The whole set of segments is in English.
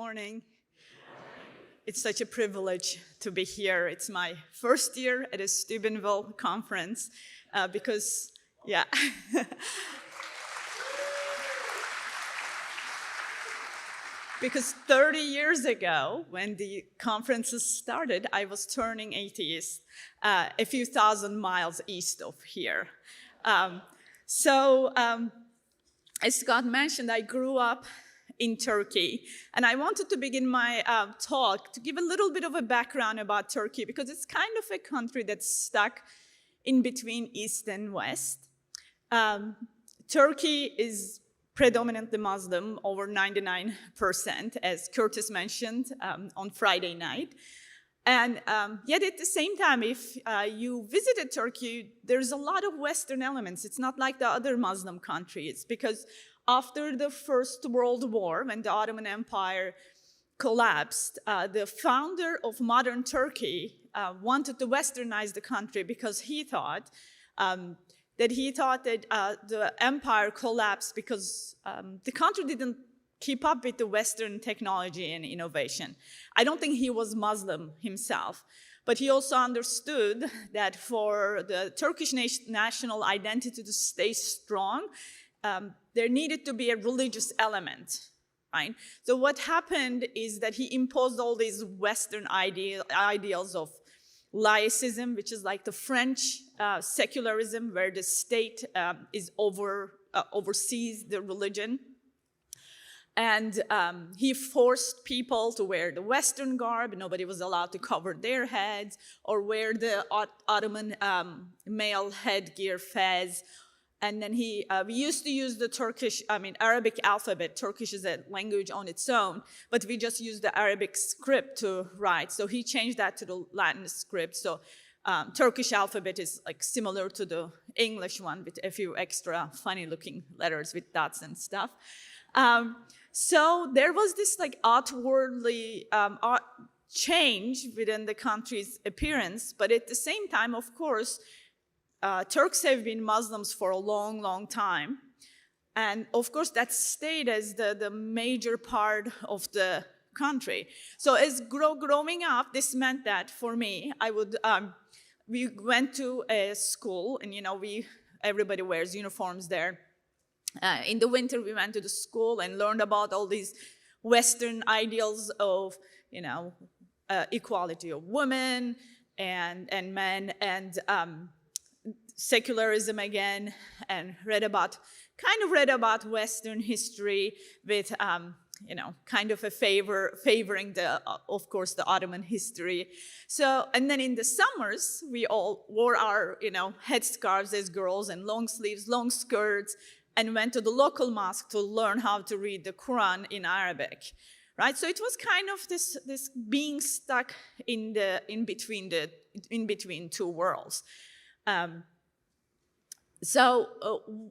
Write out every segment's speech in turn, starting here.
morning. It's such a privilege to be here. It's my first year at a Steubenville conference because 30 years ago, when the conferences started, I was turning atheist a few thousand miles east of here. As Scott mentioned, I grew up in Turkey, and I wanted to begin my talk to give a little bit of a background about Turkey, because it's kind of a country that's stuck in between East and West. Turkey is predominantly Muslim, over 99%, as Curtis mentioned on Friday night. And yet at the same time, if you visited Turkey, there's a lot of Western elements. It's not like the other Muslim countries, because after the First World War, when the Ottoman Empire collapsed, the founder of modern Turkey wanted to westernize the country, because he thought that the empire collapsed because the country didn't keep up with the Western technology and innovation. I don't think he was Muslim himself, but he also understood that for the Turkish national identity to stay strong, there needed to be a religious element, right? So what happened is that he imposed all these Western ideals of laicism, which is like the French secularism, where the state oversees the religion. And he forced people to wear the Western garb. Nobody was allowed to cover their heads or wear the Ottoman male headgear, fez. And then we used to use the Arabic alphabet. Turkish is a language on its own, but we just use the Arabic script to write. So he changed that to the Latin script. So Turkish alphabet is like similar to the English one, with a few extra funny-looking letters with dots and stuff. So there was this like outwardly change within the country's appearance, but at the same time, of course, Turks have been Muslims for a long, long time. And of course, that stayed as the major part of the country. So as growing up, this meant that for me, we went to a school, and everybody wears uniforms there. In the winter, we went to the school and learned about all these Western ideals of, equality of women and men, and secularism again, and read about Western history with, kind of a favoring of course, the Ottoman history. So, and then in the summers, we all wore our, headscarves as girls, and long sleeves, long skirts, and went to the local mosque to learn how to read the Quran in Arabic, right? So it was kind of this being stuck in between two worlds.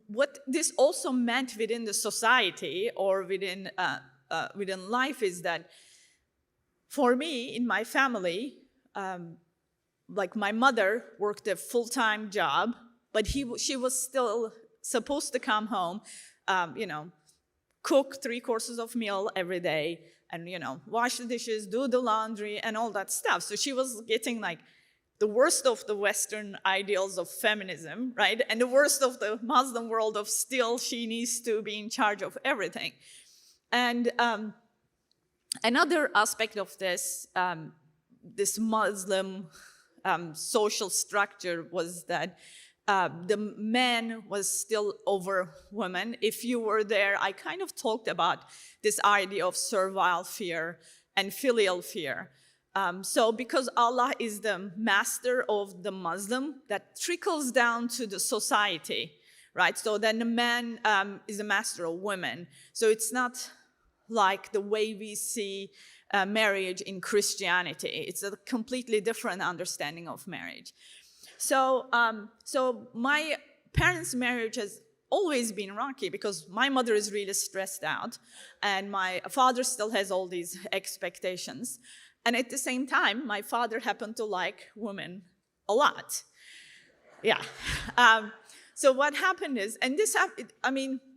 What this also meant within the society or within life is that, for me, in my family, like my mother worked a full-time job, but she was still supposed to come home, cook 3 courses of meal every day, and wash the dishes, do the laundry, and all that stuff. So she was getting like the worst of the Western ideals of feminism, right? And the worst of the Muslim world of still she needs to be in charge of everything. And another aspect of this Muslim social structure was that the man was still over women. If you were there, I kind of talked about this idea of servile fear and filial fear. So because Allah is the master of the Muslim, that trickles down to the society, right? So then the man is a master of women. So it's not like the way we see marriage in Christianity. It's a completely different understanding of marriage. So my parents' marriage has always been rocky, because my mother is really stressed out, and my father still has all these expectations. And at the same time, my father happened to like women a lot. Yeah. So what happened is, and this,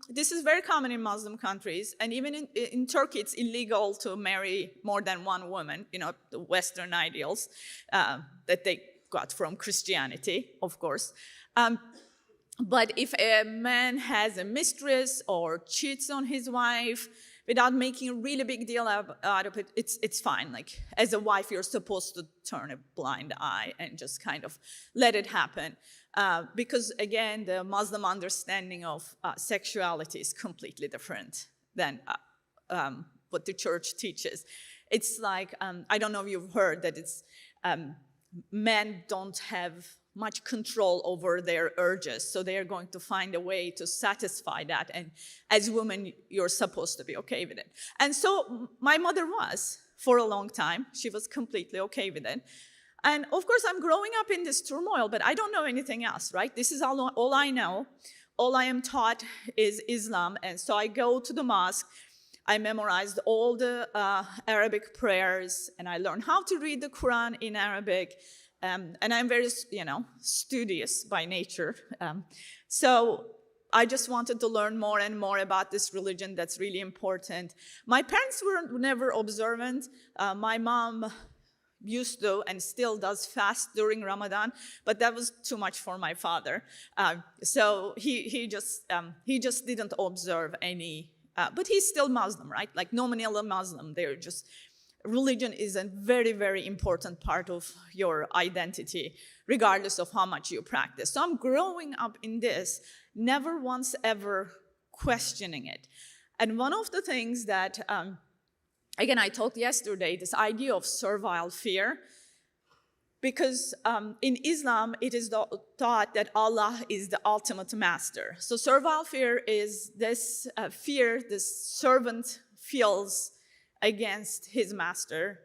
this is very common in Muslim countries, and even in Turkey, it's illegal to marry more than one woman, the Western ideals that they got from Christianity, of course. But if a man has a mistress or cheats on his wife without making a really big deal out of it, it's fine. Like, as a wife, you're supposed to turn a blind eye and just kind of let it happen. Because, again, the Muslim understanding of sexuality is completely different than what the church teaches. It's like, I don't know if you've heard that men don't have much control over their urges, so they are going to find a way to satisfy that, and as women, you're supposed to be okay with it. And so my mother was, for a long time. She was completely okay with it. And of course, I'm growing up in this turmoil, but I don't know anything else, right? This is all I know. All I am taught is Islam, and so I go to the mosque. I memorized all the Arabic prayers, and I learned how to read the Quran in Arabic. And I'm very, studious by nature. So I just wanted to learn more and more about this religion that's really important. My parents were never observant. My mom used to and still does fast during Ramadan, but that was too much for my father. So he just didn't observe any, but he's still Muslim, right? Like nominal Muslim. They're just, religion is a very, very important part of your identity, regardless of how much you practice. So I'm growing up in this, never once ever questioning it. And one of the things that, again, I talked yesterday, this idea of servile fear, because in Islam, it is taught that Allah is the ultimate master. So servile fear is this fear this servant feels against his master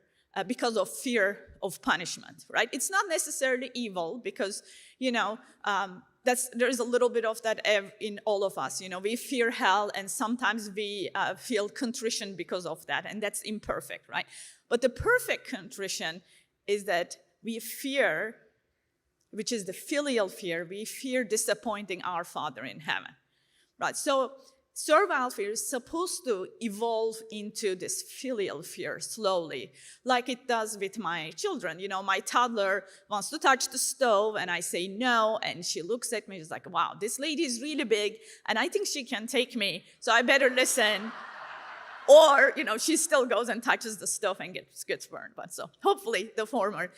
because of fear of punishment, right? It's not necessarily evil, because, there is a little bit of that in all of us. We fear hell, and sometimes we feel contrition because of that, and that's imperfect, right? But the perfect contrition is that we fear, which is the filial fear, we fear disappointing our Father in heaven, right? So servile fear is supposed to evolve into this filial fear slowly, like it does with my children. My toddler wants to touch the stove, and I say no, and she looks at me, she's like, wow, this lady is really big, and I think she can take me, so I better listen. Or, she still goes and touches the stove and gets burned. But so hopefully the former.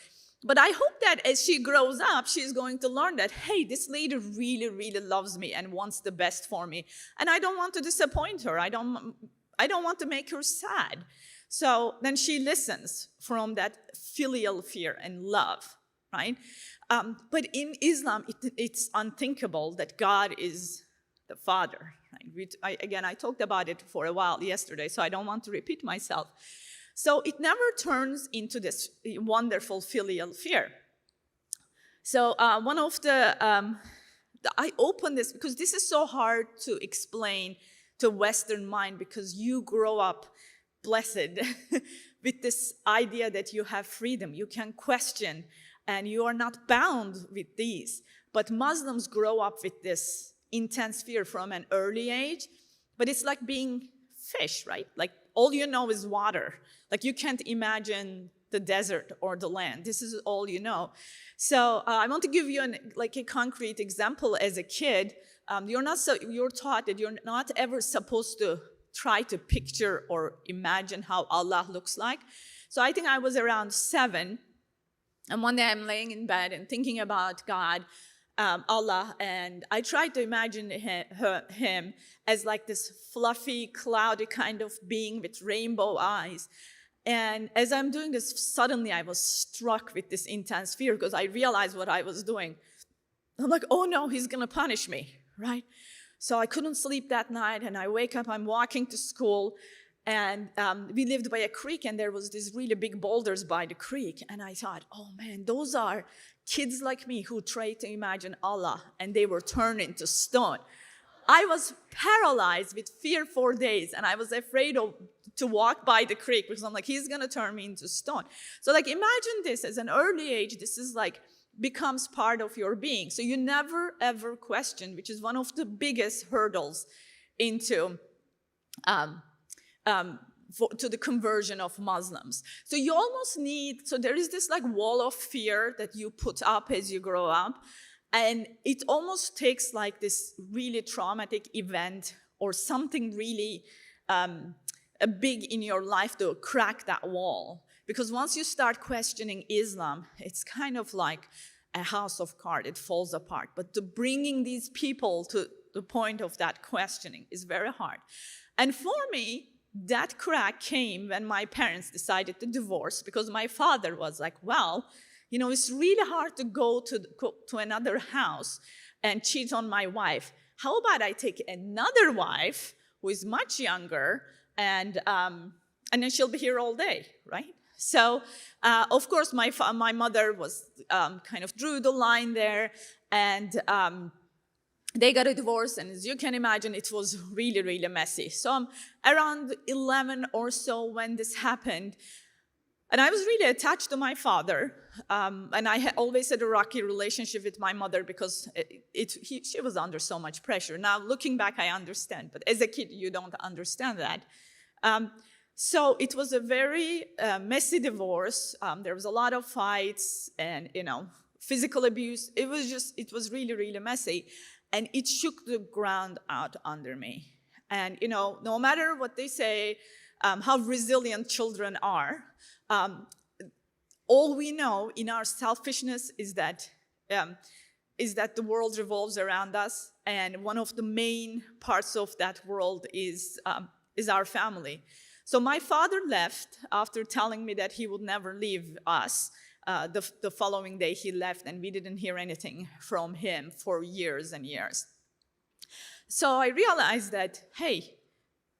But I hope that as she grows up, she's going to learn that, hey, this lady really, really loves me and wants the best for me. And I don't want to disappoint her. I don't want to make her sad. So then she listens from that filial fear and love, right? But in Islam, it's unthinkable that God is the Father. Right? I talked about it for a while yesterday, so I don't want to repeat myself. So it never turns into this wonderful filial fear. So one of I open this because this is so hard to explain to Western mind, because you grow up blessed with this idea that you have freedom, you can question, and you are not bound with these. But Muslims grow up with this intense fear from an early age, but it's like being fish, right? Like all you know is water. Like you can't imagine the desert or the land. This is all you know. So I want to give you a concrete example. As a kid, you're taught that you're not ever supposed to try to picture or imagine how Allah looks like. So I think I was around 7, and one day I'm laying in bed and thinking about God, Allah, and I tried to imagine him as like this fluffy, cloudy kind of being with rainbow eyes. And as I'm doing this, suddenly I was struck with this intense fear, because I realized what I was doing. I'm like, oh no, he's gonna punish me, right? So I couldn't sleep that night, and I wake up, I'm walking to school, and we lived by a creek, and there was these really big boulders by the creek, and I thought, oh man, those are kids like me who tried to imagine Allah, and they were turned into stone. I was paralyzed with fear for days, and I was afraid to walk by the creek, because I'm like, he's gonna turn me into stone. So like, imagine this, as an early age, this is like, becomes part of your being. So you never ever question, which is one of the biggest hurdles into to the conversion of Muslims. So you almost need, so there is this like wall of fear that you put up as you grow up, and it almost takes like this really traumatic event or something really big in your life to crack that wall. Because once you start questioning Islam, it's kind of like a house of cards, it falls apart. But to bringing these people to the point of that questioning is very hard. And for me, that crack came when my parents decided to divorce, because my father was like, well, you know, it's really hard to go to another house and cheat on my wife. How about I take another wife who is much younger, and then she'll be here all day, right? So, of course, my mother was kind of drew the line there, and they got a divorce, and as you can imagine, it was really, really messy. So I'm around 11 or so when this happened, and I was really attached to my father, and I always had a rocky relationship with my mother because she was under so much pressure. Now, looking back, I understand, but as a kid, you don't understand that. So it was a very messy divorce. There was a lot of fights and, you know, physical abuse. It was really, really messy. And it shook the ground out under me. And, you know, no matter what they say, how resilient children are, all we know in our selfishness is that the world revolves around us. And one of the main parts of that world is our family. So my father left after telling me that he would never leave us. The following day he left, and we didn't hear anything from him for years and years. So I realized that, hey,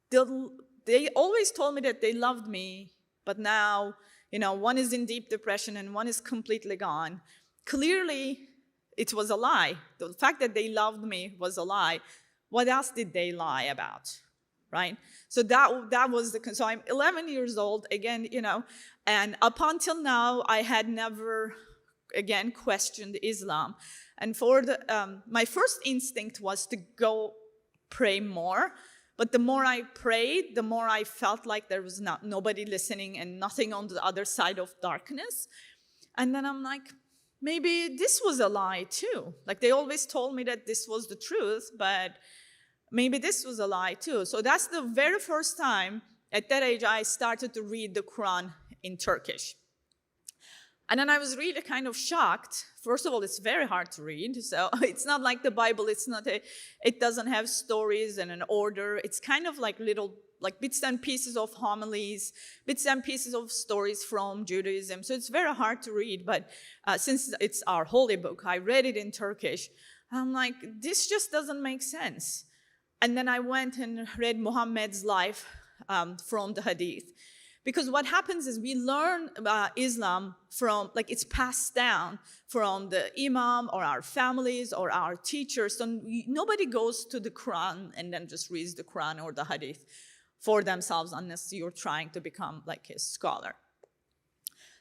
they always told me that they loved me, but now, you know, one is in deep depression and one is completely gone. Clearly, it was a lie. The fact that they loved me was a lie. What else did they lie about? Right? So that was so I'm 11 years old, again, you know, and up until now, I had never, again, questioned Islam. And for my first instinct was to go pray more. But the more I prayed, the more I felt like there was nobody listening and nothing on the other side of darkness. And then I'm like, maybe this was a lie too. Like they always told me that this was the truth, but maybe this was a lie too. So that's the very first time at that age I started to read the Quran in Turkish. And then I was really kind of shocked. First of all, it's very hard to read. So it's not like the Bible. It doesn't have stories and an order. It's kind of like little, like bits and pieces of homilies, bits and pieces of stories from Judaism. So it's very hard to read. But since it's our holy book, I read it in Turkish. I'm like, this just doesn't make sense. And then I went and read Muhammad's life from the Hadith. Because what happens is we learn Islam from, like it's passed down from the imam or our families or our teachers. So nobody goes to the Quran and then just reads the Quran or the Hadith for themselves unless you're trying to become like a scholar.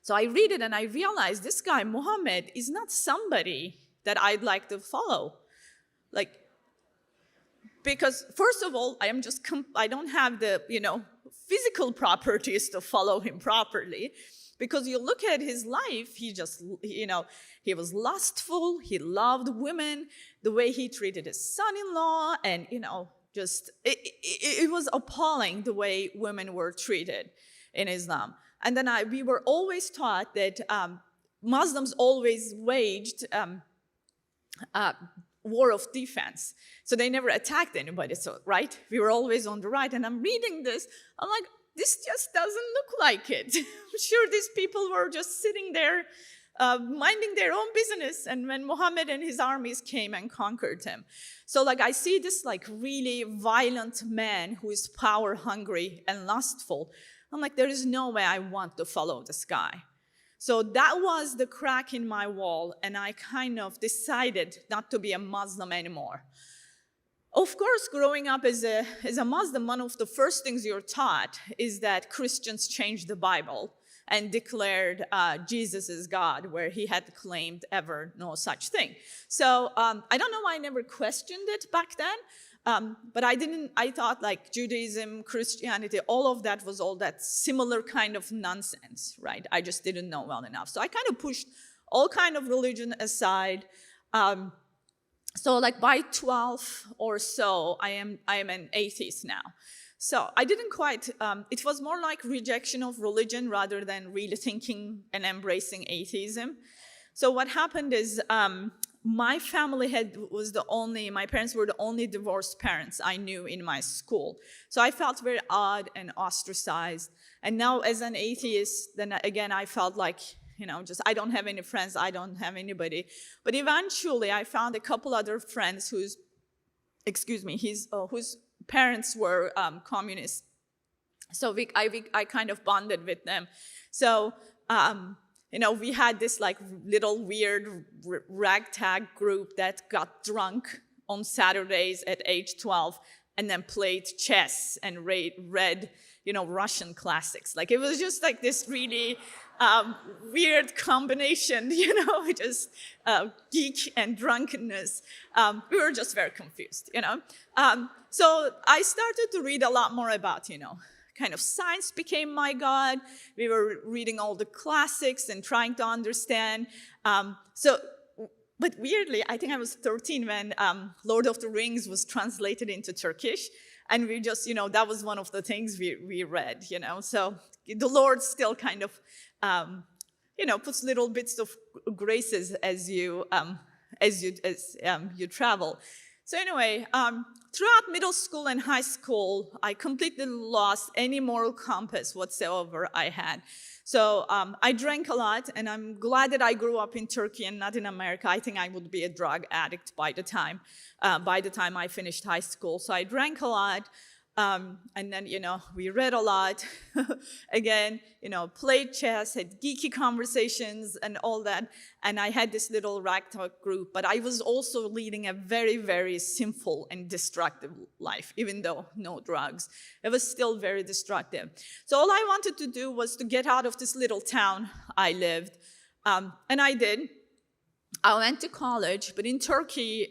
So I read it and I realized this guy, Muhammad, is not somebody that I'd like to follow. Like, because first of all, I don't have the, you know, physical properties to follow him properly. Because you look at his life, he just, you know, he was lustful, he loved women, the way he treated his son-in-law, and, you know, just, it was appalling the way women were treated in Islam. And then we were always taught that Muslims always waged war of defense. So they never attacked anybody, so, right? We were always on the right. And I'm reading this, I'm like, this just doesn't look like it. I'm sure these people were just sitting there minding their own business, and when Muhammad and his armies came and conquered him. So like I see this like really violent man who is power hungry and lustful. I'm like, there is no way I want to follow this guy. So that was the crack in my wall, and I kind of decided not to be a Muslim anymore. Of course, growing up as a Muslim, one of the first things you're taught is that Christians changed the Bible and declared Jesus as God, where he had claimed ever no such thing. So I don't know why I never questioned it back then, But I thought like Judaism, Christianity, all of that was all that similar kind of nonsense, right? I just didn't know well enough. So I kind of pushed all kind of religion aside. So like by 12 or so, I am an atheist now. So I didn't quite, it was more like rejection of religion rather than really thinking and embracing atheism. So what happened is my family my parents were the only divorced parents I knew in my school. So I felt very odd and ostracized. And now as an atheist, then again, I felt like, just I don't have any friends, I don't have anybody. But eventually I found a couple other friends whose parents were communists. So I kind of bonded with them. So, we had this like little weird ragtag group that got drunk on Saturdays at age 12 and then played chess and read Russian classics. Like it was just like this really weird combination, just geek and drunkenness. We were just very confused, So I started to read a lot more about, kind of science became my God. We were reading all the classics and trying to understand. But weirdly, I think I was 13 when Lord of the Rings was translated into Turkish. And we just, that was one of the things we read, So the Lord still kind of, puts little bits of graces as you travel. So anyway, throughout middle school and high school, I completely lost any moral compass whatsoever I had. So I drank a lot, and I'm glad that I grew up in Turkey and not in America. I think I would be a drug addict by the time I finished high school. So I drank a lot, and then, we read a lot. Again, played chess, had geeky conversations and all that. And I had this little ragtag group, but I was also leading a very, very sinful and destructive life, even though no drugs. It was still very destructive. So all I wanted to do was to get out of this little town I lived. And I did. I went to college, but in Turkey,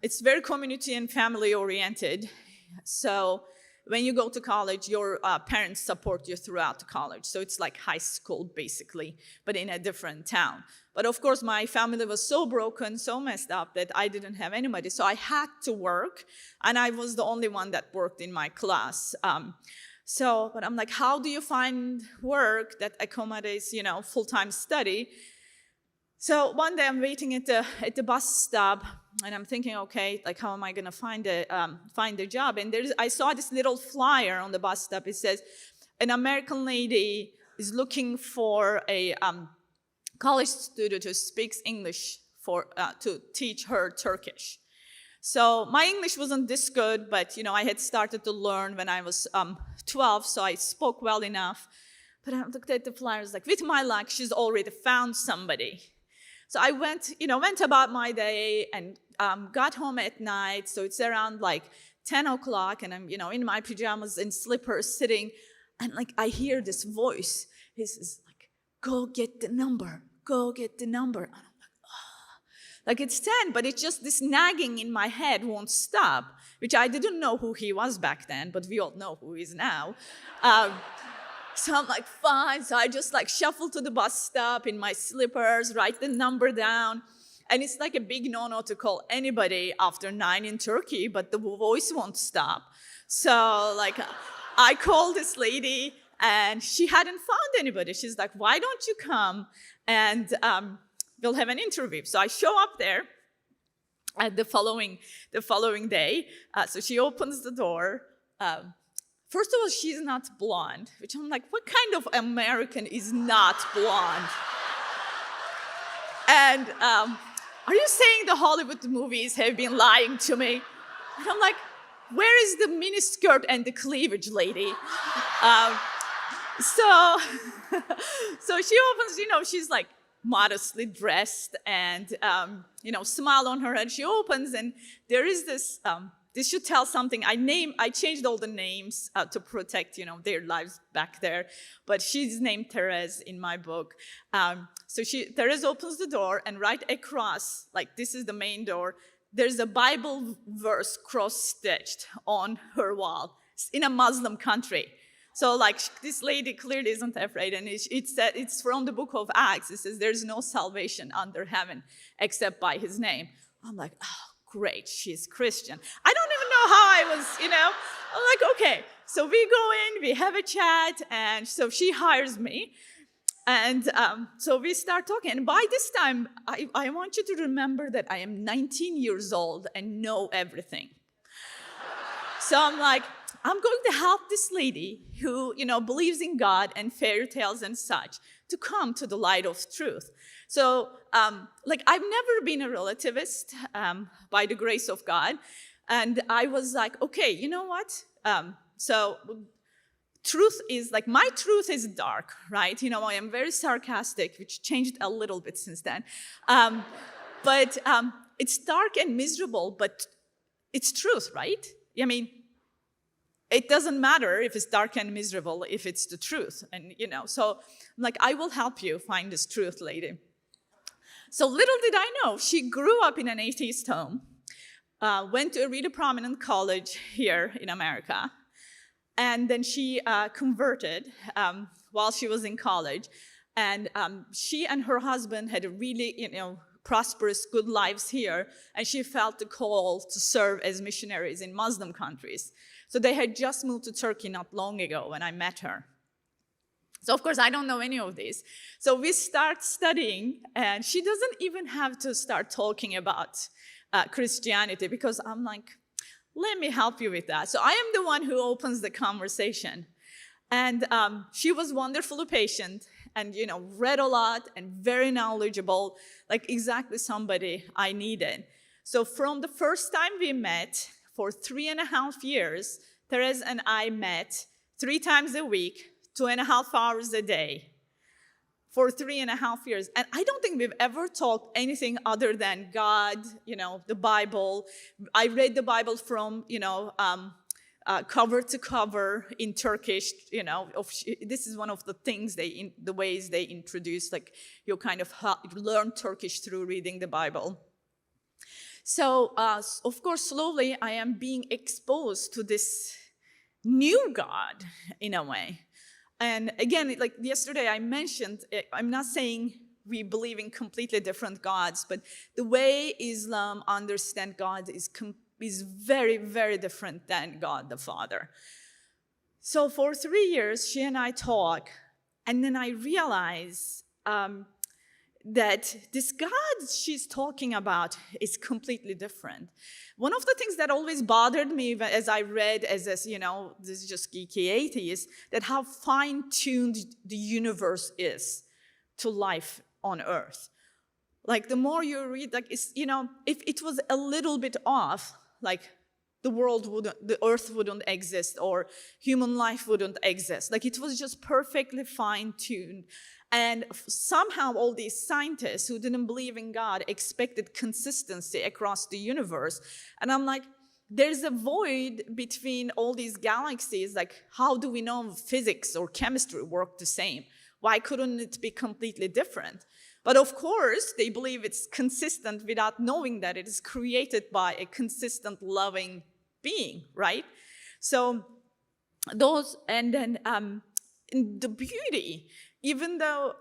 it's very community and family oriented. So when you go to college, your parents support you throughout college. So it's like high school, basically, but in a different town. But of course, my family was so broken, so messed up that I didn't have anybody. So I had to work, and I was the only one that worked in my class. But I'm like, how do you find work that accommodates, full-time study? So one day I'm waiting at the bus stop, and I'm thinking, okay, like how am I gonna find a job? And I saw this little flyer on the bus stop. It says, an American lady is looking for a college student who speaks English to teach her Turkish. So my English wasn't this good, but I had started to learn when I was 12, so I spoke well enough. But I looked at the flyer, I was like, with my luck, she's already found somebody. So I went about my day and got home at night. So it's around like 10 o'clock, and I'm, in my pajamas and slippers sitting, and like I hear this voice. He says like, go get the number, go get the number. And I'm like, oh. Like it's 10, but it's just this nagging in my head won't stop, which I didn't know who he was back then, but we all know who he is now. So I'm like, fine. So I just like shuffle to the bus stop in my slippers, write the number down. And it's like a big no-no to call anybody after 9 in Turkey, but the voice won't stop. So like I called this lady, and she hadn't found anybody. She's like, why don't you come and we'll have an interview. So I show up there at the following day. So she opens the door. First of all, she's not blonde, which I'm like, what kind of American is not blonde? And are you saying the Hollywood movies have been lying to me? And I'm like, where is the miniskirt and the cleavage lady? So she opens, she's like modestly dressed and, smile on her head. She opens, and there is this, this should tell something. I changed all the names to protect, their lives back there. But she's named Therese in my book. So Therese opens the door, and right across, like this is the main door, there's a Bible verse cross-stitched on her wall in a Muslim country. So like this lady clearly isn't afraid, and it's from the book of Acts. It says there's no salvation under heaven except by his name. I'm like, oh, great, she's Christian. I don't even know how I was, I'm like, okay. So we go in, we have a chat, and so she hires me. And so we start talking. And by this time, I want you to remember that I am 19 years old and know everything. So I'm like, I'm going to help this lady who, believes in God and fairy tales and such to come to the light of truth. So, I've never been a relativist by the grace of God. And I was like, okay, you know what? Truth is, my truth is dark, right? I am very sarcastic, which changed a little bit since then. But it's dark and miserable, but it's truth, right? I mean, it doesn't matter if it's dark and miserable, if it's the truth. And, so I will help you find this truth, lady. So little did I know, she grew up in an atheist home, went to a really prominent college here in America, and then she converted while she was in college. And she and her husband had a really, prosperous, good lives here, and she felt the call to serve as missionaries in Muslim countries. So they had just moved to Turkey not long ago when I met her. So of course, I don't know any of this. So we start studying, and she doesn't even have to start talking about Christianity, because I'm like, let me help you with that. So I am the one who opens the conversation. And she was wonderfully patient and, read a lot and very knowledgeable, like exactly somebody I needed. So from the first time we met, for 3.5 years, Therese and I met 3 times a week, 2.5 hours a day, for 3.5 years. And I don't think we've ever talked anything other than God, the Bible. I read the Bible from, cover to cover in Turkish. This is one of the things the ways they introduce, you kind of learn Turkish through reading the Bible. So, of course, slowly I am being exposed to this new God in a way. And again, like yesterday I mentioned, I'm not saying we believe in completely different gods, but the way Islam understands God is very, very different than God the Father. So for 3 years, she and I talk, and then I realize that this God she's talking about is completely different. One of the things that always bothered me as I read, this is just geeky atheist, that how fine-tuned the universe is to life on Earth. Like the more you read, if it was a little bit off, the Earth wouldn't exist, or human life wouldn't exist. It was just perfectly fine-tuned. And somehow all these scientists who didn't believe in God expected consistency across the universe. And I'm like, there's a void between all these galaxies. How do we know physics or chemistry work the same? Why couldn't it be completely different? But of course, they believe it's consistent without knowing that it is created by a consistent, loving being, right? So and then the beauty, even though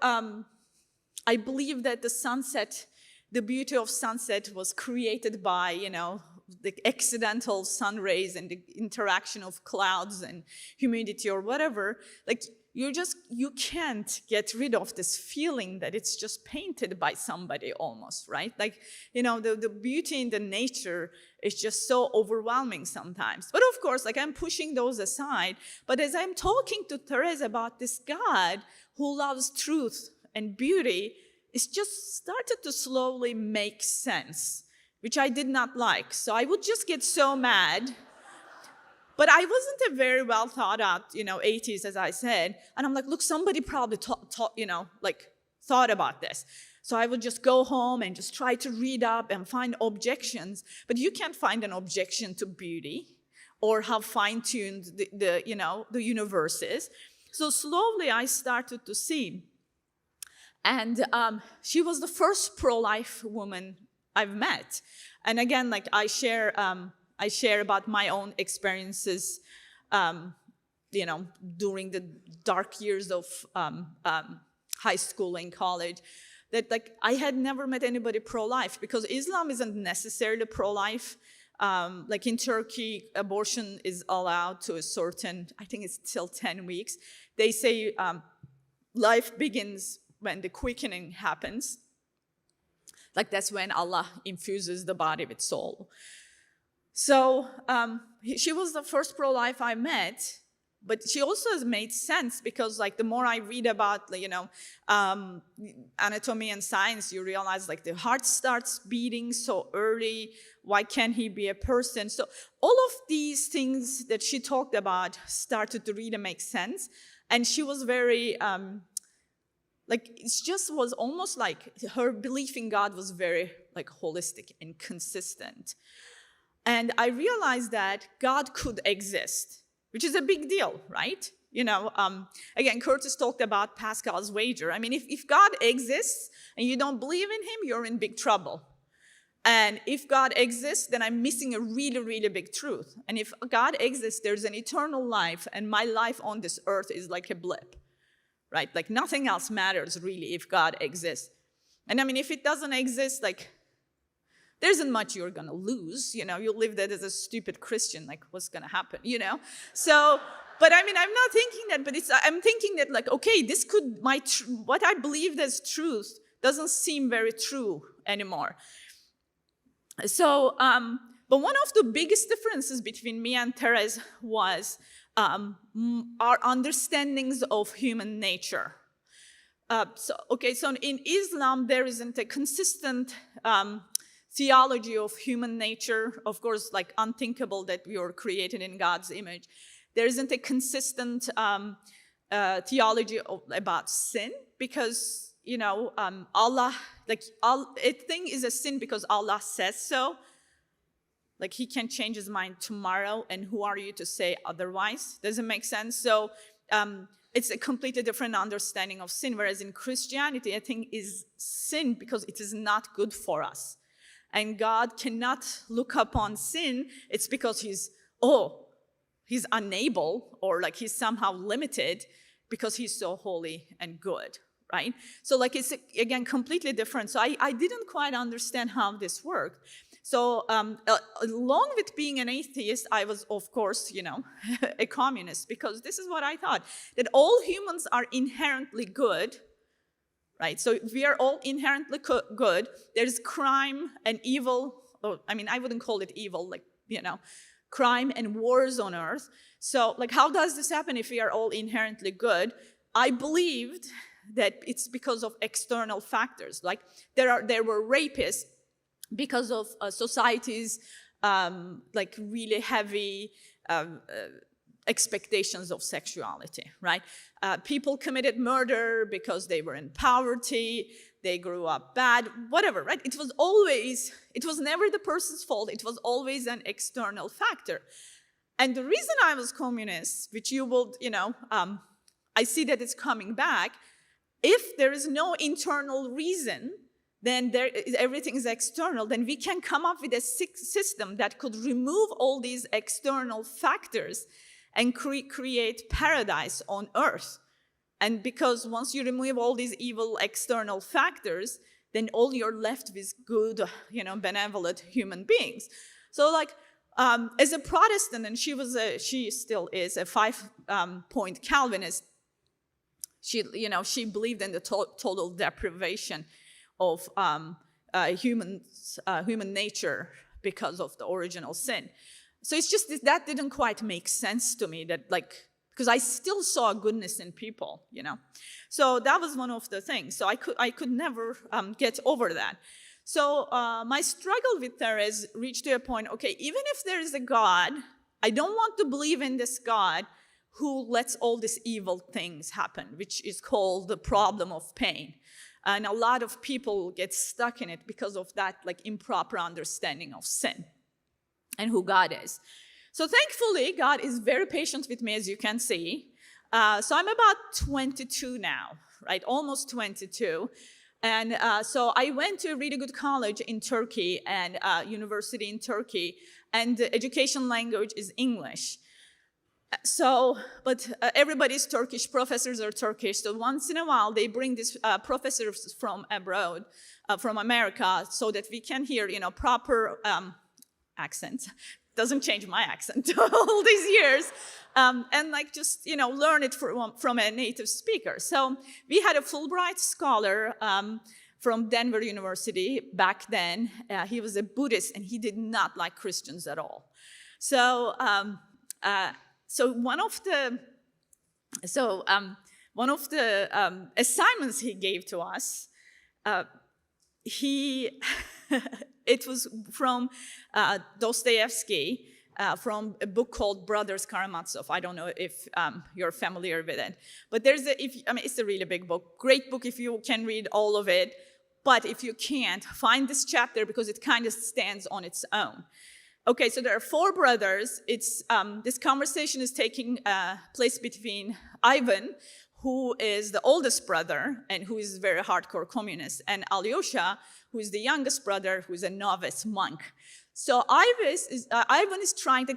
I believe that the beauty of sunset was created by, the accidental sun rays and the interaction of clouds and humidity or whatever, you can't get rid of this feeling that it's just painted by somebody almost, right? The beauty in the nature is just so overwhelming sometimes. But of course, I'm pushing those aside. But as I'm talking to Therese about this God who loves truth and beauty, it's just started to slowly make sense, which I did not like. So I would just get so mad. But I wasn't a very well thought out, atheist, as I said. And I'm like, look, somebody probably thought about this. So I would just go home and just try to read up and find objections. But you can't find an objection to beauty or how fine-tuned the universe is. So slowly I started to see. And she was the first pro-life woman I've met. And again, like I share about my own experiences, during the dark years of high school and college, that like I had never met anybody pro-life, because Islam isn't necessarily pro-life. Like in Turkey, abortion is allowed to a certain, I think it's till 10 weeks. They say life begins when the quickening happens. Like that's when Allah infuses the body with soul. So she was the first pro-life I met, but she also has made sense, because like the more I read about, anatomy and science, you realize like the heart starts beating so early. Why can't he be a person? So all of these things that she talked about started to really make sense. And she was very, it just was almost like her belief in God was very like holistic and consistent. And I realized that God could exist, which is a big deal, right? Again, Curtis talked about Pascal's wager. I mean, if God exists and you don't believe in him, you're in big trouble. And if God exists, then I'm missing a really, really big truth. And if God exists, there's an eternal life, and my life on this earth is like a blip, right? Like nothing else matters really if God exists. And I mean, if it doesn't exist, like there isn't much you're gonna lose, you live that as a stupid Christian, like what's gonna happen, So, but I mean, I'm not thinking that, but I'm thinking that like, okay, this could, what I believed as truth doesn't seem very true anymore. So, but one of the biggest differences between me and Therese was our understandings of human nature. So in Islam, there isn't a consistent theology of human nature. Of course, like unthinkable that we were created in God's image. There isn't a consistent theology about sin, because Allah, a thing is a sin because Allah says so. Like he can change his mind tomorrow, and who are you to say otherwise? Does it make sense? So it's a completely different understanding of sin, whereas in Christianity, a thing is sin because it is not good for us. And God cannot look upon sin, it's because he's unable, or like he's somehow limited because he's so holy and good. Right? So like it's, again, completely different. So I didn't quite understand how this worked. So along with being an atheist, I was, of course, a communist, because this is what I thought, that all humans are inherently good, right? So if we are all inherently good, there's crime and evil, I wouldn't call it evil, crime and wars on earth. So like, how does this happen if we are all inherently good? I believed that it's because of external factors. Like there were rapists because of society's really heavy expectations of sexuality, right? People committed murder because they were in poverty, they grew up bad, whatever, right? It was never the person's fault, it was always an external factor. And the reason I was communist, which you will, I see that it's coming back, if there is no internal reason, then everything is external, then we can come up with a system that could remove all these external factors and create paradise on earth. And because once you remove all these evil external factors, then all you're left with good, benevolent human beings. So like, as a Protestant, and she still is a 5-point Calvinist, she believed in the total deprivation of human nature because of the original sin. So it's just that didn't quite make sense to me, that because I still saw goodness in people, So that was one of the things. So I could never get over that. So my struggle with Therese reached to a point, okay, even if there is a God, I don't want to believe in this God who lets all these evil things happen, which is called the problem of pain. And a lot of people get stuck in it because of that improper understanding of sin and who God is. So thankfully, God is very patient with me, as you can see. So I'm about 22 now, right? Almost 22. And so I went to a really good college in Turkey and university in Turkey, and the education language is English. So, but everybody's Turkish, professors are Turkish, so once in a while they bring these professors from abroad, from America, so that we can hear, proper accents. Doesn't change my accent all these years. And like just, learn it from a native speaker. So we had a Fulbright scholar from Denver University back then. He was a Buddhist and he did not like Christians at all. So, one of the assignments he gave to us, it was from Dostoevsky, from a book called Brothers Karamazov. I don't know if you're familiar with it, but it's a really big book. Great book if you can read all of it, but if you can't, find this chapter because it kind of stands on its own. Okay, so there are 4 brothers. This conversation is taking place between Ivan, who is the oldest brother and who is a very hardcore communist, and Alyosha, who is the youngest brother, who is a novice monk. So Ivan is trying to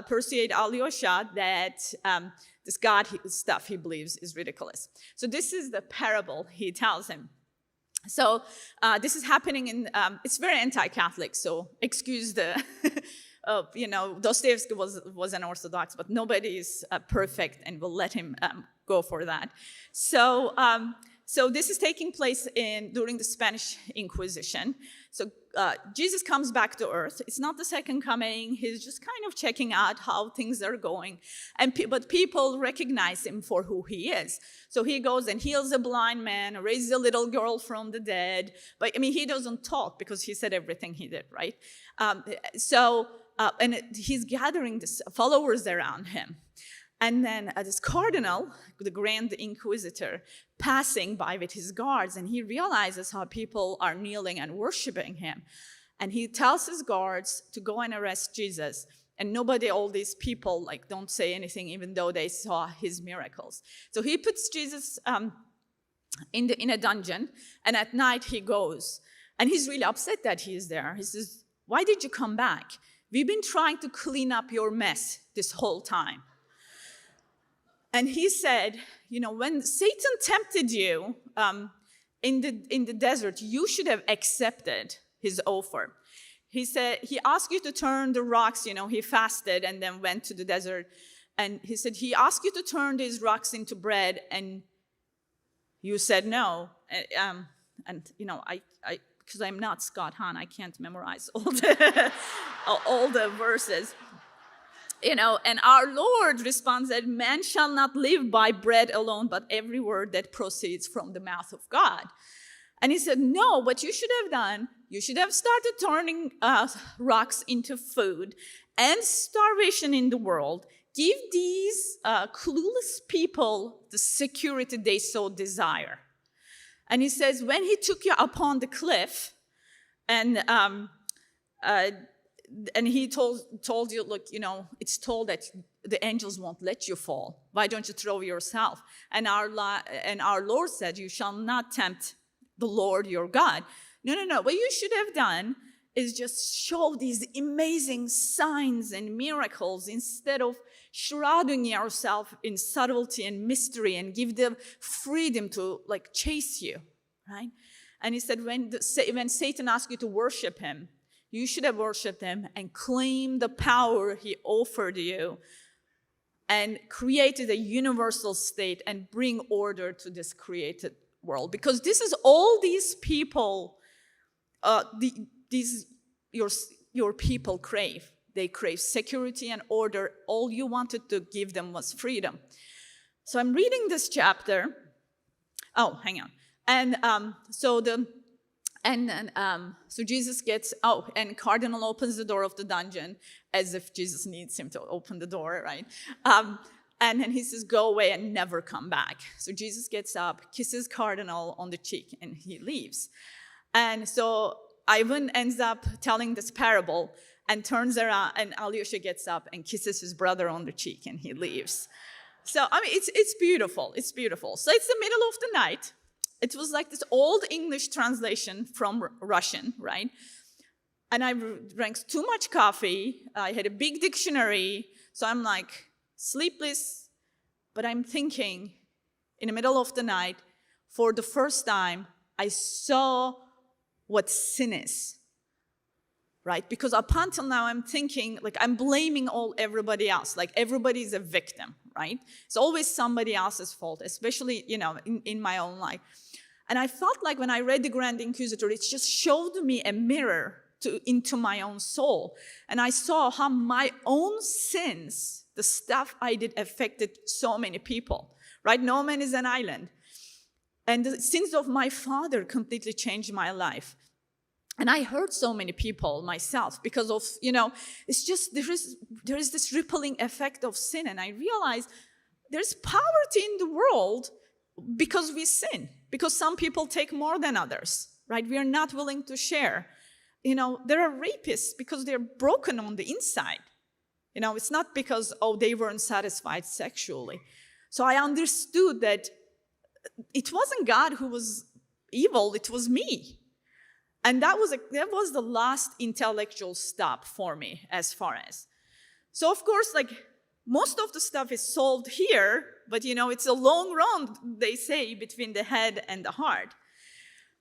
persuade Alyosha that this God stuff he believes is ridiculous. So this is the parable he tells him. So this is happening in, it's very anti-Catholic, so excuse the, Dostoevsky was an Orthodox, but nobody is perfect and we'll let him go for that. So this is taking place during the Spanish Inquisition. So Jesus comes back to earth. It's not the second coming. He's just kind of checking out how things are going. But people recognize him for who he is. So he goes and heals a blind man, raises a little girl from the dead. But he doesn't talk because he said everything he did, right? And he's gathering these followers around him. And then this cardinal, the Grand Inquisitor, passing by with his guards, and he realizes how people are kneeling and worshiping him. And he tells his guards to go and arrest Jesus. And all these people, don't say anything, even though they saw his miracles. So he puts Jesus in a dungeon, and at night he goes. And he's really upset that he is there. He says, "Why did you come back? We've been trying to clean up your mess this whole time." And he said, when Satan tempted you in the desert, you should have accepted his offer. He said, he asked you to turn the rocks, he fasted and then went to the desert. And he said, he asked you to turn these rocks into bread, and you said no. Because I'm not Scott Hahn, I can't memorize all the verses. And our Lord responds that man shall not live by bread alone, but every word that proceeds from the mouth of God. And he said, no, what you should have done, you should have started turning rocks into food, and starvation in the world. Give these clueless people the security they so desire. And he says, when he took you upon the cliff, and he told you, look, it's told that the angels won't let you fall. Why don't you throw yourself? And our Lord said, you shall not tempt the Lord your God. No. What you should have done is just show these amazing signs and miracles instead of shrouding yourself in subtlety and mystery and give them freedom to chase you, right? And he said, when Satan asked you to worship him, you should have worshipped him and claimed the power he offered you and created a universal state and bring order to this created world. Because this is all these people, your people crave. They crave security and order. All you wanted to give them was freedom. So I'm reading this chapter. Oh, hang on. And so Jesus gets, and Cardinal opens the door of the dungeon as if Jesus needs him to open the door, right? And then he says, go away and never come back. So Jesus gets up, kisses Cardinal on the cheek, and he leaves. And so Ivan ends up telling this parable and turns around, and Alyosha gets up and kisses his brother on the cheek, and he leaves. So, it's beautiful. It's beautiful. So it's the middle of the night. It was like this old English translation from Russian, right? And I drank too much coffee. I had a big dictionary. So I'm like sleepless, but I'm thinking in the middle of the night, for the first time, I saw what sin is, right? Because up until now, I'm thinking, like, I'm blaming everybody else. Like, everybody is a victim, right? It's always somebody else's fault, especially, in my own life. And I felt like when I read the Grand Inquisitor, it just showed me a mirror into my own soul. And I saw how my own sins, the stuff I did, affected so many people, right? No man is an island. And the sins of my father completely changed my life. And I hurt so many people myself because of, it's just, there is this rippling effect of sin. And I realized there's poverty in the world because we sin, because some people take more than others, right? We are not willing to share. There are rapists because they're broken on the inside. It's not because, they weren't satisfied sexually. So I understood that it wasn't God who was evil, it was me. And that was the last intellectual stop for me as far as. So of course, like, most of the stuff is solved here, but it's a long run, they say, between the head and the heart.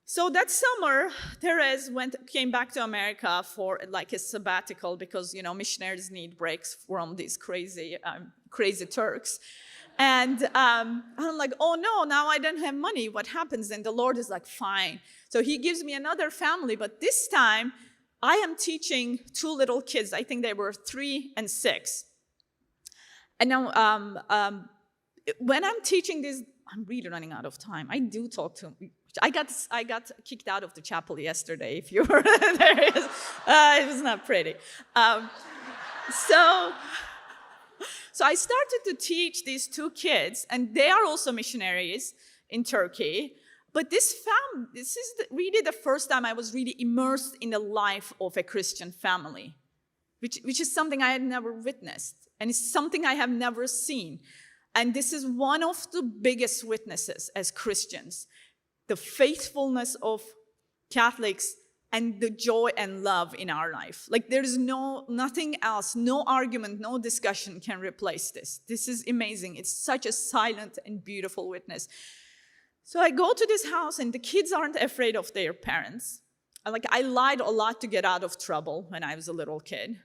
So that summer, Therese came back to America for like a sabbatical because, missionaries need breaks from these crazy Turks. And I'm like, oh no, now I don't have money. What happens? And the Lord is like, fine. So he gives me another family, but this time I am teaching two little kids. I think they were 3 and 6. And now when I'm teaching this, I'm really running out of time. I do talk to I got kicked out of the chapel yesterday, if you were there. It was not pretty. So I started to teach these two kids, and they are also missionaries in Turkey. But this is really the first time I was really immersed in the life of a Christian family, which is something I had never witnessed, and it's something I have never seen. And this is one of the biggest witnesses as Christians, the faithfulness of Catholics and the joy and love in our life. Like, there is nothing else, no argument, no discussion can replace this. This is amazing. It's such a silent and beautiful witness. So I go to this house, and the kids aren't afraid of their parents. I lied a lot to get out of trouble when I was a little kid.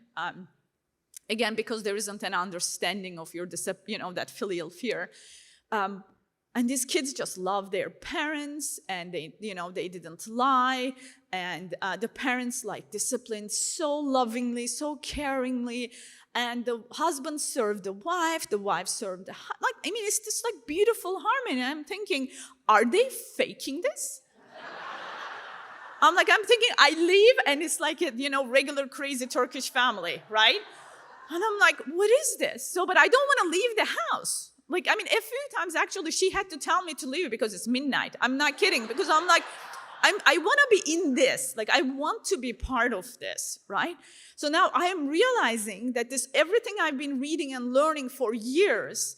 Again, because there isn't an understanding of your, that filial fear. And these kids just love their parents, and they didn't lie. And the parents disciplined so lovingly, so caringly. And the husband served the wife served the husband. It's just beautiful harmony. I'm thinking, are they faking this? I'm thinking, I leave, and it's like a, regular crazy Turkish family, right? And I'm like, what is this? But I don't want to leave the house. A few times, actually, she had to tell me to leave because it's midnight. I'm not kidding, because I'm like, I want to be in this. I want to be part of this, right? So now I am realizing that everything I've been reading and learning for years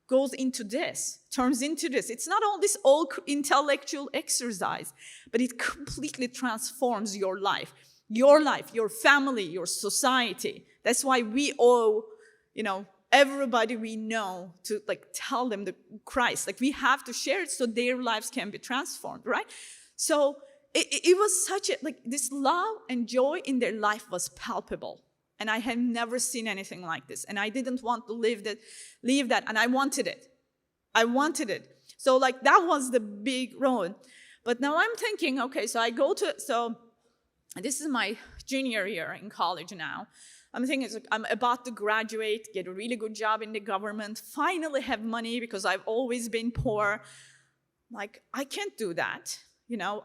goes into this, turns into this. It's not all this old intellectual exercise, but it completely transforms your life, your family, your society. That's why we owe, everybody we know to tell them the Christ. We have to share it so their lives can be transformed, right? So it was such a, this love and joy in their life was palpable. And I had never seen anything like this. And I didn't want to leave that, and I wanted it. So that was the big road. But now I'm thinking, okay, so this is my junior year in college now. I'm thinking I'm about to graduate, get a really good job in the government, finally have money because I've always been poor. I can't do that.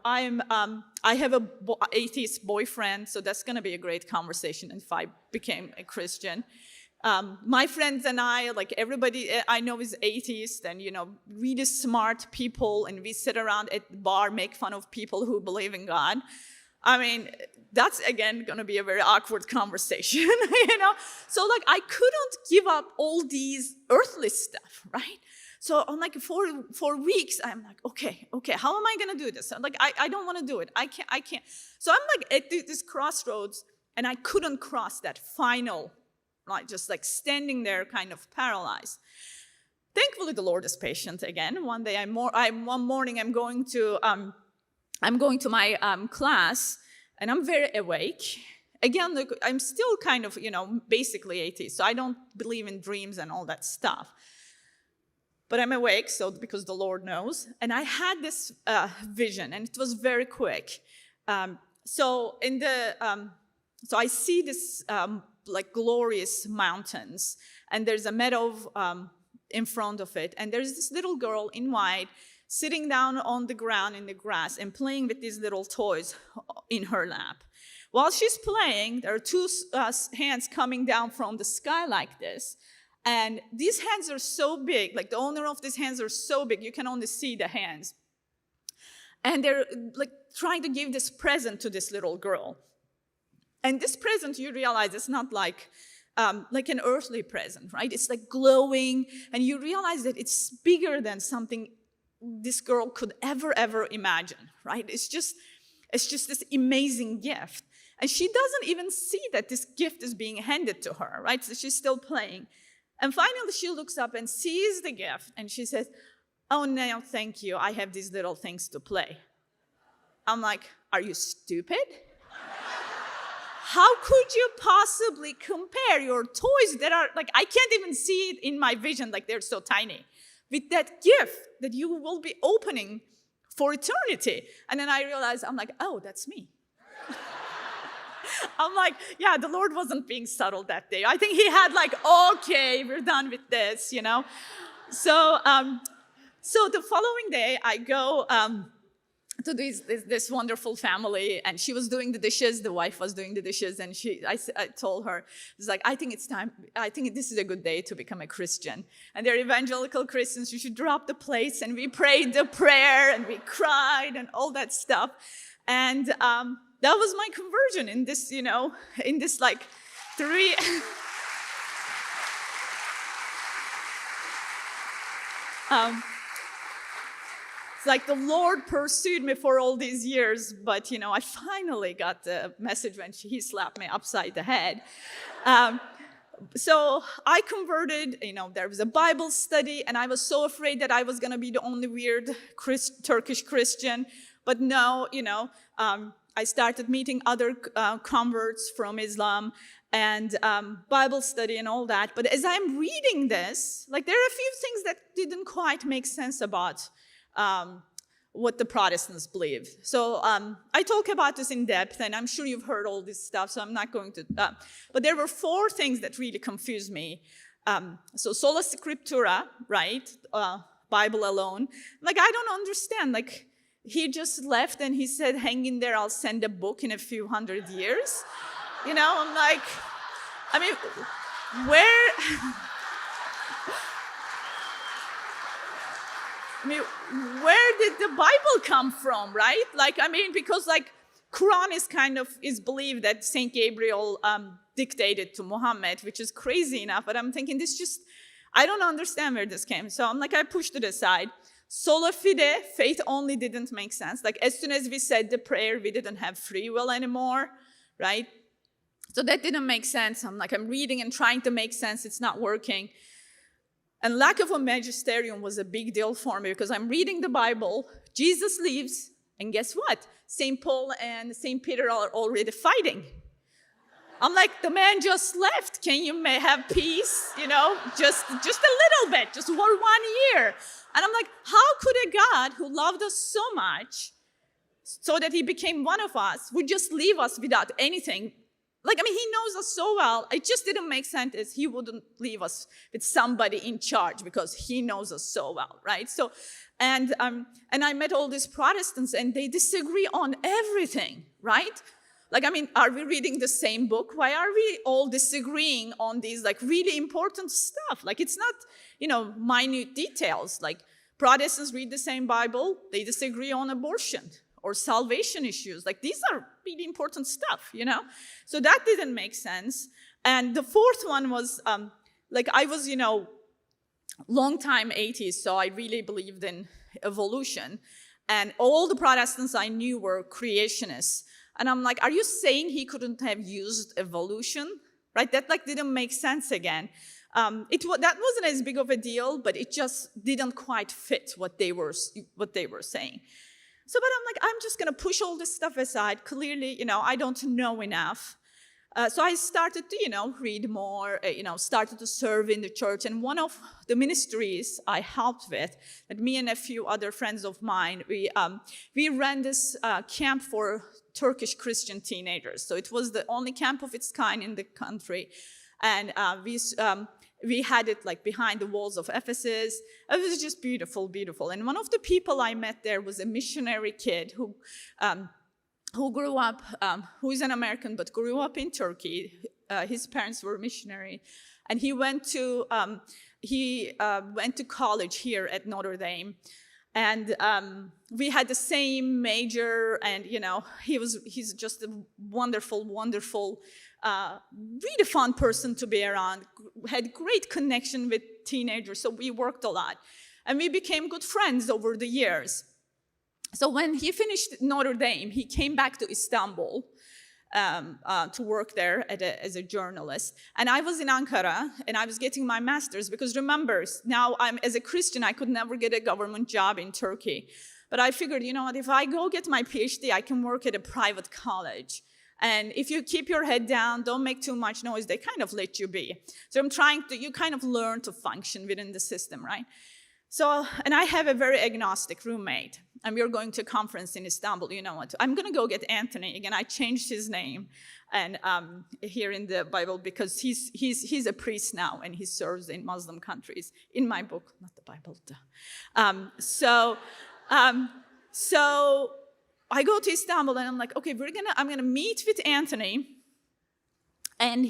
I have a atheist boyfriend, so that's going to be a great conversation if I became a Christian. My friends and I, everybody I know is atheist and, really smart people, and we sit around at the bar, make fun of people who believe in God. That's, again, going to be a very awkward conversation, So, I couldn't give up all these earthly stuff, right? So I'm like, for weeks, I'm like, okay, how am I gonna do this? I'm like, I don't wanna do it. I can't. So I'm like at this crossroads, and I couldn't cross that final, like just like standing there kind of paralyzed. Thankfully, the Lord is patient again. One day, one morning, I'm going to my class, and I'm very awake. Again, look, I'm still kind of, basically atheist, so I don't believe in dreams and all that stuff. But I'm awake, so because the Lord knows. And I had this vision, and it was very quick. So I see this like glorious mountains, and there's a meadow in front of it, and there's this little girl in white sitting down on the ground in the grass and playing with these little toys in her lap. While she's playing, there are two hands coming down from the sky like this. And these hands are so big, like the owner of these hands are so big, you can only see the hands. And they're like trying to give this present to this little girl. And this present, you realize, it's not like an earthly present, right? It's like glowing, and you realize that it's bigger than something this girl could ever imagine, right? It's just this amazing gift. And she doesn't even see that this gift is being handed to her, right? So she's still playing. And finally, she looks up and sees the gift, and she says, "Oh, no, thank you. I have these little things to play." I'm like, are you stupid? How could you possibly compare your toys that are, like, I can't even see it in my vision, like they're so tiny, with that gift that you will be opening for eternity? And then I realized, I'm like, oh, that's me. I'm like, yeah, the Lord wasn't being subtle that day. I think he had like, okay, we're done with this, So the following day, I go to this wonderful family, and she was doing the dishes. The wife was doing the dishes, and I told her, it's like, I think it's time. I think this is a good day to become a Christian. And they're evangelical Christians. You should drop the plates. And we prayed the prayer, and we cried, and all that stuff. And that was my conversion in this, in this like 3. It's like the Lord pursued me for all these years, but, I finally got the message when he slapped me upside the head. So I converted, there was a Bible study, and I was so afraid that I was going to be the only weird Turkish Christian. But no, I started meeting other converts from Islam and Bible study and all that. But as I'm reading this, like, there are a few things that didn't quite make sense about what the Protestants believe. So I talk about this in depth, and I'm sure you've heard all this stuff, so I'm not going to. But there were 4 things that really confused me. So sola scriptura, right? Bible alone. Like, I don't understand. Like, he just left and he said, hang in there, I'll send a book in a few hundred years. I'm like, I mean, where did the Bible come from, right? Like, I mean, because like Quran is believed that Saint Gabriel dictated to Muhammad, which is crazy enough, but I'm thinking I don't understand where this came. So I'm like, I pushed it aside. Sola fide, faith only, didn't make sense. Like, as soon as we said the prayer, we didn't have free will anymore, right? So that didn't make sense. I'm reading and trying to make sense. It's not working. And lack of a magisterium was a big deal for me, because I'm reading the Bible, Jesus leaves, and guess what? St. Paul and St. Peter are already fighting. I'm like, the man just left. Can you have peace? Just a little bit, just for 1 year. And I'm like, how could a God who loved us so much, so that he became one of us, would just leave us without anything? Like, I mean, he knows us so well. It just didn't make sense as he wouldn't leave us with somebody in charge, because he knows us so well, right? So, and I met all these Protestants, and they disagree on everything, right? Like, I mean, are we reading the same book? Why are we all disagreeing on these, like, really important stuff? Like, it's not, minute details. Like, Protestants read the same Bible. They disagree on abortion or salvation issues. Like, these are really important stuff, So that didn't make sense. And the 4th one was, I was, long time atheist, so I really believed in evolution. And all the Protestants I knew were creationists. And I'm like, are you saying he couldn't have used evolution? Right? That like didn't make sense again. That wasn't as big of a deal, but it just didn't quite fit what they were saying. So, but I'm like, I'm just gonna push all this stuff aside. Clearly, I don't know enough. So I started to, read more, started to serve in the church. And one of the ministries I helped with, that me and a few other friends of mine, we ran this camp for Turkish Christian teenagers. So it was the only camp of its kind in the country. And we had it like behind the walls of Ephesus. It was just beautiful, beautiful. And one of the people I met there was a missionary kid who grew up, who is an American, but grew up in Turkey. His parents were missionary. And he went to college here at Notre Dame. And we had the same major, and he's just a wonderful, wonderful, really fun person to be around. Had great connection with teenagers, so we worked a lot. And we became good friends over the years. So when he finished Notre Dame, he came back to Istanbul to work there as a journalist. And I was in Ankara, and I was getting my master's, because remember, now as a Christian, I could never get a government job in Turkey. But I figured, what, if I go get my PhD, I can work at a private college. And if you keep your head down, don't make too much noise, they kind of let you be. So you kind of learn to function within the system, right? So, and I have a very agnostic roommate, and we are going to a conference in Istanbul. You know what? I'm going to go get Anthony. Again, I changed his name and here in the Bible, because he's a priest now, and he serves in Muslim countries. In my book, not the Bible. So I go to Istanbul, and I'm like, okay, I'm gonna meet with Anthony, and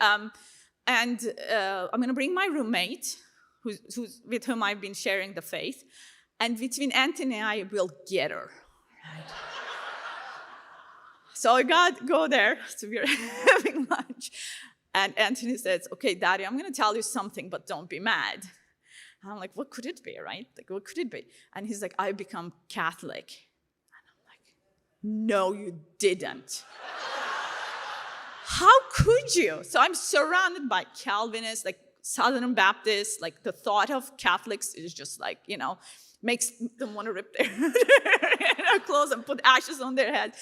I'm gonna bring my roommate, who's with whom I've been sharing the faith, and between Anthony and I, we'll get her. Right? So I go there, so we're having lunch, and Anthony says, okay, Daddy, I'm gonna tell you something, but don't be mad. And I'm like, what could it be, right? Like, what could it be? And he's like, I become Catholic. And I'm like, no, you didn't. How could you? So I'm surrounded by Calvinists, like Southern Baptists, like the thought of Catholics is just like, makes them want to rip their clothes and put ashes on their head.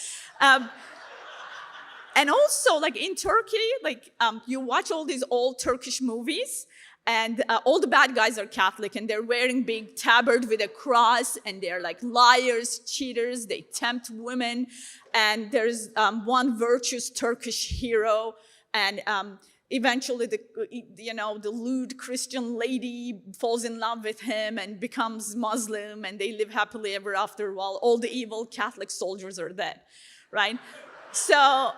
And also, like in Turkey, like you watch all these old Turkish movies, and all the bad guys are Catholic, and they're wearing big tabard with a cross, and they're like liars, cheaters, they tempt women. And there's one virtuous Turkish hero, and eventually the lewd Christian lady falls in love with him and becomes Muslim, and they live happily ever after while all the evil Catholic soldiers are dead, right? So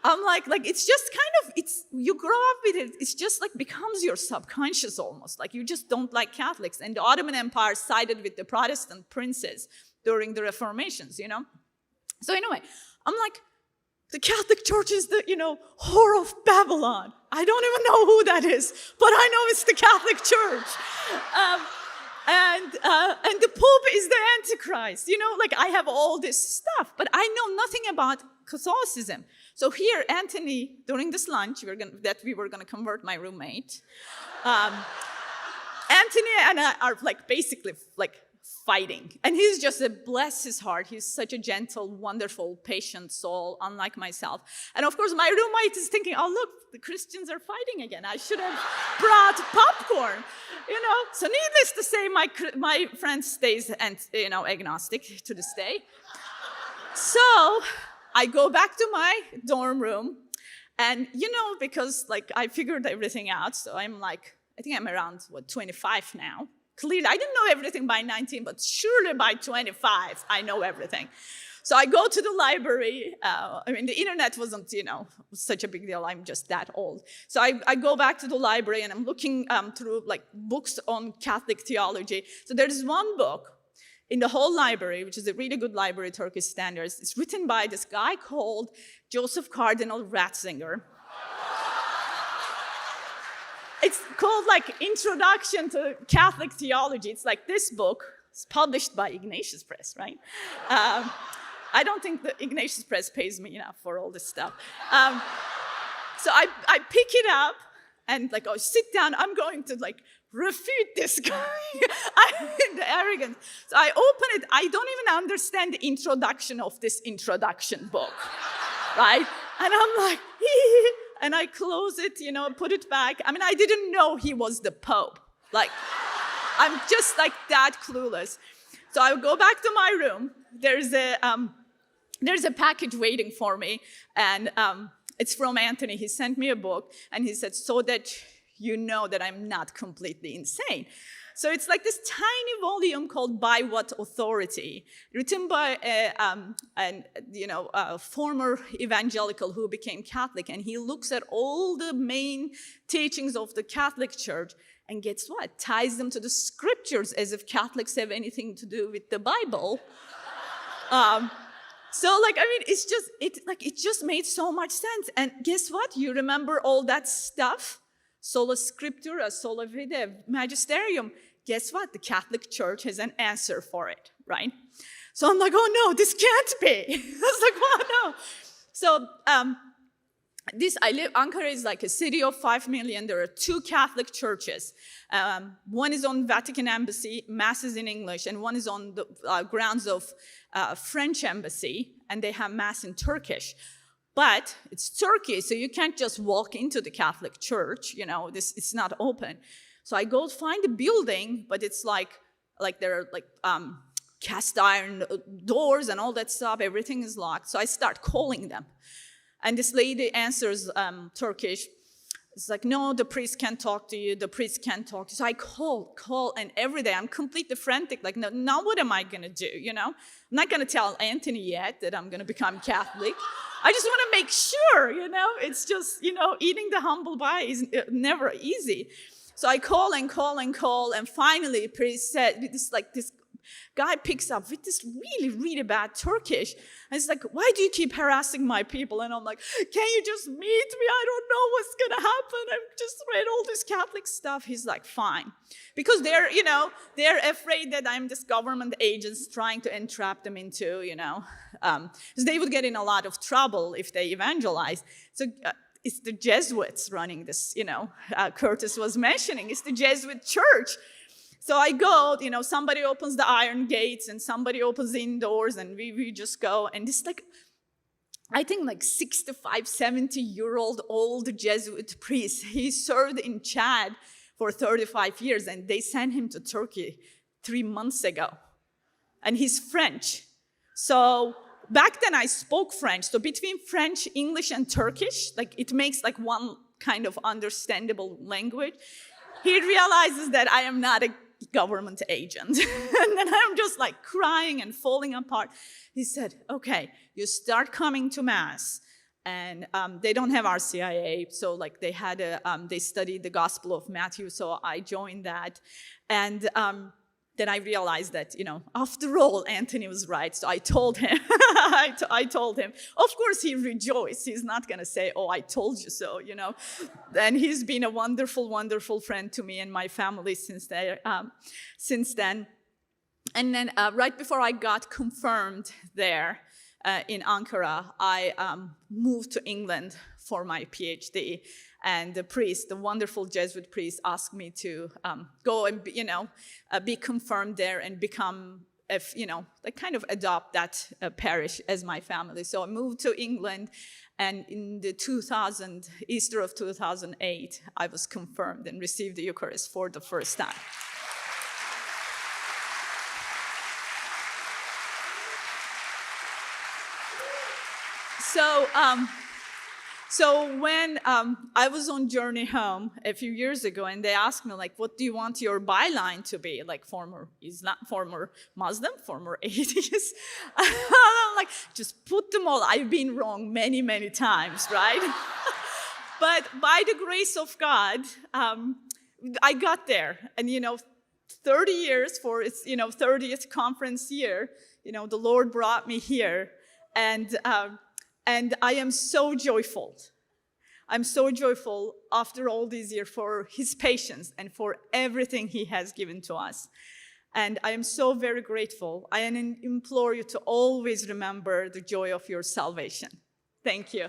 I'm like it's just kind of, you grow up with it, it's just like becomes your subconscious almost, like you just don't like Catholics. And the Ottoman Empire sided with the Protestant princes during the Reformations, So anyway, I'm like, the Catholic Church is the, whore of Babylon. I don't even know who that is, but I know it's the Catholic Church. And the Pope is the Antichrist. Like I have all this stuff, but I know nothing about Catholicism. So here, Anthony, during this lunch, we were gonna convert my roommate. Anthony and I are basically fighting. And he's just bless his heart. He's such a gentle, wonderful, patient soul, unlike myself. And of course, my roommate is thinking, oh, look, the Christians are fighting again. I should have brought popcorn, So needless to say, my friend stays, agnostic to this day. So I go back to my dorm room, and, because, I figured everything out, so I'm I think I'm around, 25 now. Clearly, I didn't know everything by 19, but surely by 25, I know everything. So I go to the library. The internet wasn't, such a big deal. I'm just that old. So I go back to the library, and I'm looking through, books on Catholic theology. So there's one book in the whole library, which is a really good library, Turkish standards. It's written by this guy called Joseph Cardinal Ratzinger. it's called like Introduction to Catholic Theology. It's like this book. It's published by Ignatius Press, right? I don't think the Ignatius Press pays me enough for all this stuff. So I pick it up and like, oh, sit down. I'm going to like refute this guy. The arrogance. So I open it. I don't even understand the introduction of this introduction book, right? And I'm like, and I close it, put it back. I mean, I didn't know he was the Pope. Like, I'm just like that clueless. So I go back to my room. There's a package waiting for me, and it's from Anthony. He sent me a book, and he said, so that you know that I'm not completely insane. So it's like this tiny volume called By What Authority, written by a former evangelical who became Catholic, and he looks at all the main teachings of the Catholic Church, and guess what? Ties them to the scriptures as if Catholics have anything to do with the Bible. So like, I mean, it just made so much sense. And guess what? You remember all that stuff? Sola Scriptura, Sola Fide, Magisterium. Guess what? The Catholic Church has an answer for it, right? So I'm like, oh no, this can't be. I was like, oh no. So Ankara is like a city of 5 million. There are 2 Catholic churches. One is on Vatican Embassy, Mass is in English, and one is on the grounds of French Embassy, and they have Mass in Turkish. But it's Turkey, so you can't just walk into the Catholic Church, it's not open. So I go find the building, but it's like there are like cast iron doors and all that stuff, everything is locked. So I start calling them. And this lady answers Turkish. It's like, no, the priest can't talk to you, the priest can't talk to you. So I call, and every day I'm completely frantic, like, no, now what am I gonna do, I'm not gonna tell Anthony yet that I'm gonna become Catholic. I just wanna make sure, it's just, eating the humble pie is never easy. So I call, and finally, the priest said, this guy picks up with this really, really bad Turkish. And it's like, why do you keep harassing my people? And I'm like, can you just meet me? I don't know what's going to happen. I've just read all this Catholic stuff. He's like, fine. Because they're afraid that I'm this government agent trying to entrap them into, because they would get in a lot of trouble if they evangelize. So it's the Jesuits running this, Curtis was mentioning. It's the Jesuit church. So I go, somebody opens the iron gates and somebody opens the indoors, and we just go. And this I think 65, 70-year-old old Jesuit priest. He served in Chad for 35 years, and they sent him to Turkey 3 months ago. And he's French. So back then I spoke French. So between French, English, and Turkish, it makes one kind of understandable language. He realizes that I am not a government agent. And then I'm just crying and falling apart. He said, okay, you start coming to Mass. And they don't have RCIA, so they studied the Gospel of Matthew, so I joined that. And then I realized that, after all, Anthony was right. So I told him, I told him. Of course, he rejoiced. He's not going to say, oh, I told you so, And he's been a wonderful, wonderful friend to me and my family since then. And then right before I got confirmed there in Ankara, I moved to England for my PhD. And the priest, the wonderful Jesuit priest, asked me to go and be confirmed there and become, kind of adopt that parish as my family. So I moved to England, and in the Easter of 2008, I was confirmed and received the Eucharist for the first time. So when I was on journey home a few years ago, and they asked me, what do you want your byline to be? Former Islam, former Muslim, former atheist. I'm just put them all. I've been wrong many, many times, right? But by the grace of God, I got there. And, 30 years for its, 30th conference year, the Lord brought me here. And I am so joyful. I'm so joyful after all these years for his patience and for everything he has given to us. And I am so very grateful. I implore you to always remember the joy of your salvation. Thank you.